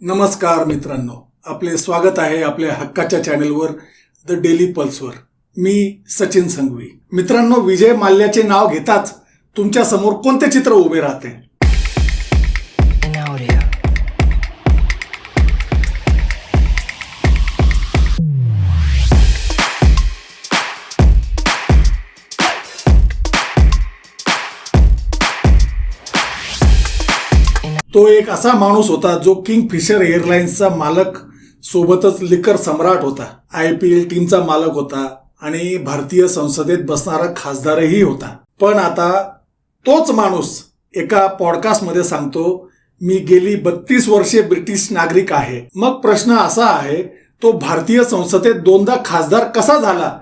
नमस्कार मित्रांनो, आपले स्वागत आहे आपल्या हक्काच्या चॅनलवर द डेली पल्सवर. मी सचिन संघवी. मित्रांनो, विजय माल्याचे नाव घेताच तुमच्या समोर कोणते चित्र उभे राहते? तो एक असा माणूस होता जो किंगफिशर एअरलाइन्सचा मालक सोबतच लिकर सम्राट होता, IPL टीमचा मालक होता आणि भारतीय संसदेत बसणारा खासदारही होता. पण आता तोच माणूस एका पॉडकास्टमध्ये सांगतो, मी गेली 32 वर्षे ब्रिटिश नागरिक आहे. मग प्रश्न असा आहे, तो भारतीय संसदेत दोनदा खासदार कसा झाला?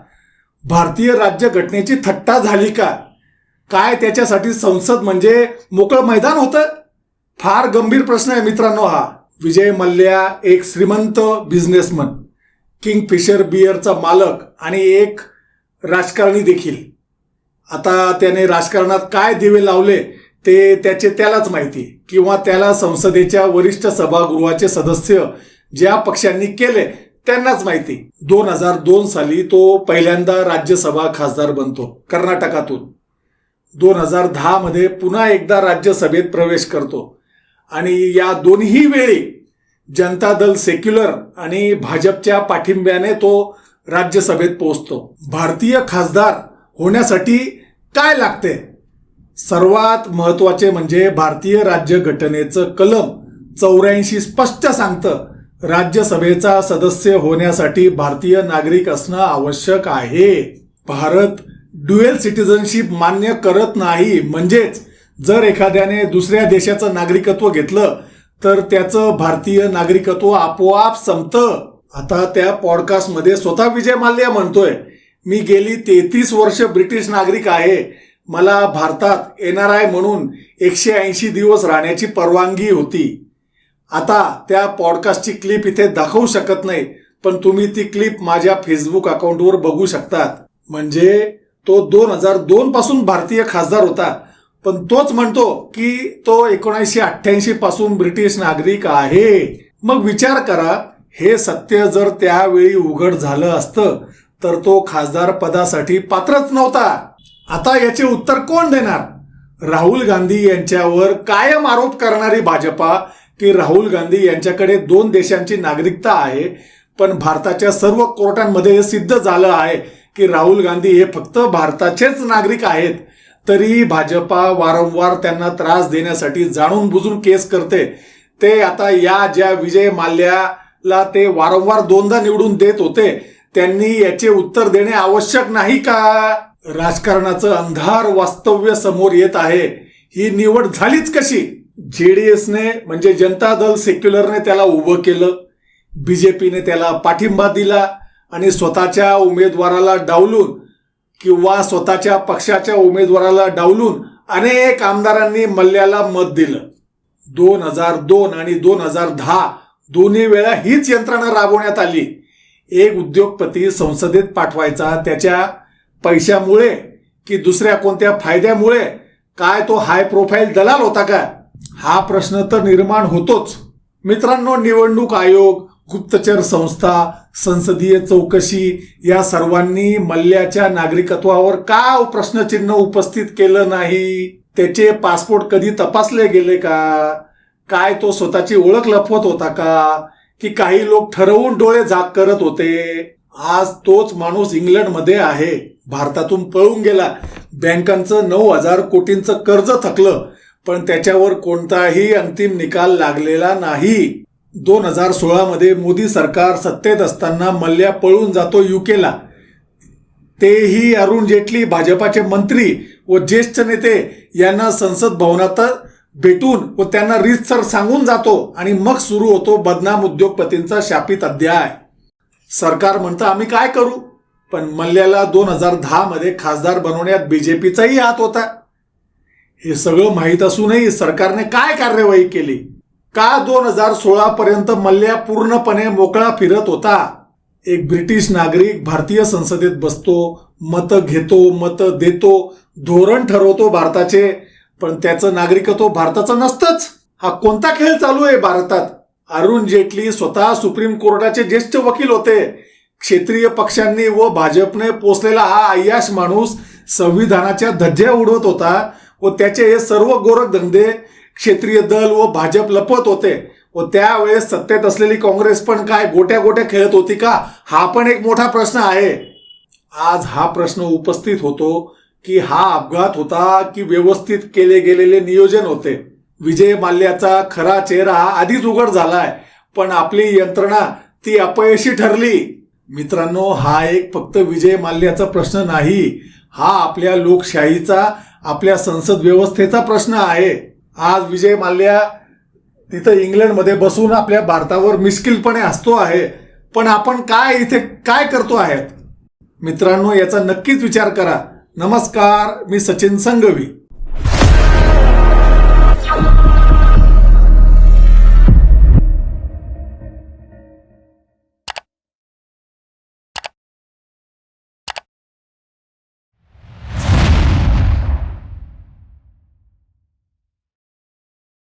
भारतीय राज्यघटनेची थट्टा झाली का? काय त्याच्यासाठी संसद म्हणजे मोकळं मैदान होतं? फार गंभीर प्रश्न आहे मित्रांनो हा. विजय मल्ल्या एक श्रीमंत बिझनेसमन, किंगफिशर बिअरचा मालक आणि एक राजकारणी देखील. आता त्याने राजकारणात काय दिवे लावले ते त्यालाच माहिती, किंवा त्याला संसदेच्या वरिष्ठ सभागृहाचे सदस्य ज्या पक्षांनी केले त्यांनाच माहिती. 2002 साली तो पहिल्यांदा राज्यसभा खासदार बनतो कर्नाटकातून. 2010 मध्ये पुन्हा एकदा राज्यसभेत प्रवेश करतो आणि या दोन्ही वेळी जनता दल सेक्युलर आणि भाजपच्या पाठिंब्याने तो राज्यसभेत पोहोचतो. भारतीय खासदार होण्यासाठी काय लागते? सर्वात महत्वाचे म्हणजे भारतीय राज्यघटनेचं कलम 84 स्पष्ट सांगतं, राज्यसभेचा सदस्य होण्यासाठी भारतीय नागरिक असणं आवश्यक आहे. भारत ड्युएल सिटिझनशिप मान्य करत नाही. म्हणजेच जर एखाद्याने दुसऱ्या देशाचं नागरिकत्व घेतलं तर त्याचं भारतीय नागरिकत्व आपोआप संपतं. आता त्या पॉडकास्टमध्ये स्वतः विजय माल्या म्हणतोय, मी गेली 33 वर्ष ब्रिटिश नागरिक आहे. मला भारतात NRI म्हणून 180 दिवस राहण्याची परवानगी होती. आता त्या पॉडकास्टची क्लिप इथे दाखवू शकत नाही, पण तुम्ही ती क्लिप माझ्या फेसबुक अकाउंटवर बघू शकतात. म्हणजे तो 2002 पासून भारतीय खासदार होता, पण तोच म्हणतो की तो 1988 पासून ब्रिटिश नागरिक आहे. मग विचार करा, हे सत्य जर त्यावेळी उघड झालं असतं तर तो खासदार पदासाठी पात्रच नव्हता. आता याचे उत्तर कोण देणार? राहुल गांधी यांच्यावर कायम आरोप करणारी भाजपा की राहुल गांधी यांच्याकडे 2 देशांची नागरिकता आहे, पण भारताच्या सर्व कोर्टांमध्ये हे सिद्ध झालं आहे की राहुल गांधी हे फक्त भारताचेच नागरिक आहेत. तरी भाजपा वारंवार त्यांना त्रास देण्यासाठी जाणून बुजून केस करते. ते आता या ज्या विजय माल्याला ते वारंवार 2दा निवडून देत होते, त्यांनी याचे उत्तर देणे आवश्यक नाही का? राजकारणाचं अंधार वास्तव्य समोर येत आहे. ही निवड झालीच कशी? JDSने म्हणजे जनता दल सेक्युलरने त्याला उभं केलं, BJPने त्याला पाठिंबा दिला आणि स्वतःच्या उमेदवाराला डावलून किंवा स्वतःच्या पक्षाच्या उमेदवाराला डावलून अनेक आमदारांनी मल्ल्याला मत दिलं. 2002 आणि 2010 दोन्ही वेळा हीच यंत्रणा राबवण्यात आली. एक उद्योगपती संसदेत पाठवायचा त्याच्या पैशामुळे की दुसऱ्या कोणत्या फायद्यामुळे? काय तो हाय प्रोफाईल दलाल होता का? हा प्रश्न तर निर्माण होतोच. मित्रांनो, निवडणूक आयोग, गुप्तचर संस्था, संसदीय चौकशी या सर्वांनी मल्ल्याच्या नागरिकत्वावर का प्रश्नचिन्ह उपस्थित केलं नाही? त्याचे पासपोर्ट कधी तपासले गेले का? काय तो स्वतःची ओळख लपवत होता का? की काही लोक ठरवून डोळे झाक करत होते? आज तोच माणूस इंग्लंडमध्ये आहे, भारतातून पळून गेला. बँकांचं 9,000 कोटींचं कर्ज थकलं, पण त्याच्यावर कोणताही अंतिम निकाल लागलेला नाही. 2016 मध्ये मोदी सरकार सत्तेत असताना मल्ल्या पळून जातो UKला. तेही अरुण जेटली, भाजपाचे मंत्री व ज्येष्ठ नेते यांना संसद भवनात भेटून व त्यांना रीतसर सांगून जातो आणि मग सुरू होतो बदनाम उद्योगपतींचा शापित अध्याय. सरकार म्हणतं आम्ही काय करू, पण मल्ल्याला 2010 मध्ये खासदार बनवण्यात BJPचाही हात होता. हे सगळं माहीत असूनही सरकारने काय कार्यवाही केली? का 2016 पर्यंत मल्ल्या पूर्णपणे मोकळा फिरत होता? एक ब्रिटिश नागरिक भारतीय संसदेत बसतो, मतं घेतो, मतं देतो, धोरण ठरवतो भारताचे, पण त्याचं नागरिकत्व भारताचं नसतंच. हा कोणता खेळ चालू आहे भारतात? अरुण जेटली स्वतः सुप्रीम कोर्टाचे ज्येष्ठ वकील होते. क्षेत्रीय पक्षांनी व भाजपने पोचलेला हा अय्याश माणूस संविधानाच्या धज्ज्या उडवत होता व त्याचे हे सर्व गोरखधंदे क्षेत्रीय दल व भाजप लपवत होते. व त्यावेळेस सत्तेत असलेली काँग्रेस पण काय गोट्या गोट्या खेळत होती का, हा पण एक मोठा प्रश्न आहे. आज हा प्रश्न उपस्थित होतो की हा अपघात होता की व्यवस्थित केले गेलेले नियोजन होते. विजय माल्याचा खरा चेहरा आधीच उघड झालाय, पण आपली यंत्रणा ती अपयशी ठरली. मित्रांनो, हा एक फक्त विजय माल्याचा प्रश्न नाही, हा आपल्या लोकशाहीचा, आपल्या संसद व्यवस्थेचा प्रश्न आहे. आज विजय माल्या तिथं इंग्लंडमध्ये बसून आपल्या भारतावर मिश्किलपणे हसतो आहे, पण आपण इथे काय करतो आहे? मित्रांनो, याचा नक्कीच विचार करा. नमस्कार, मी सचिन संघवी.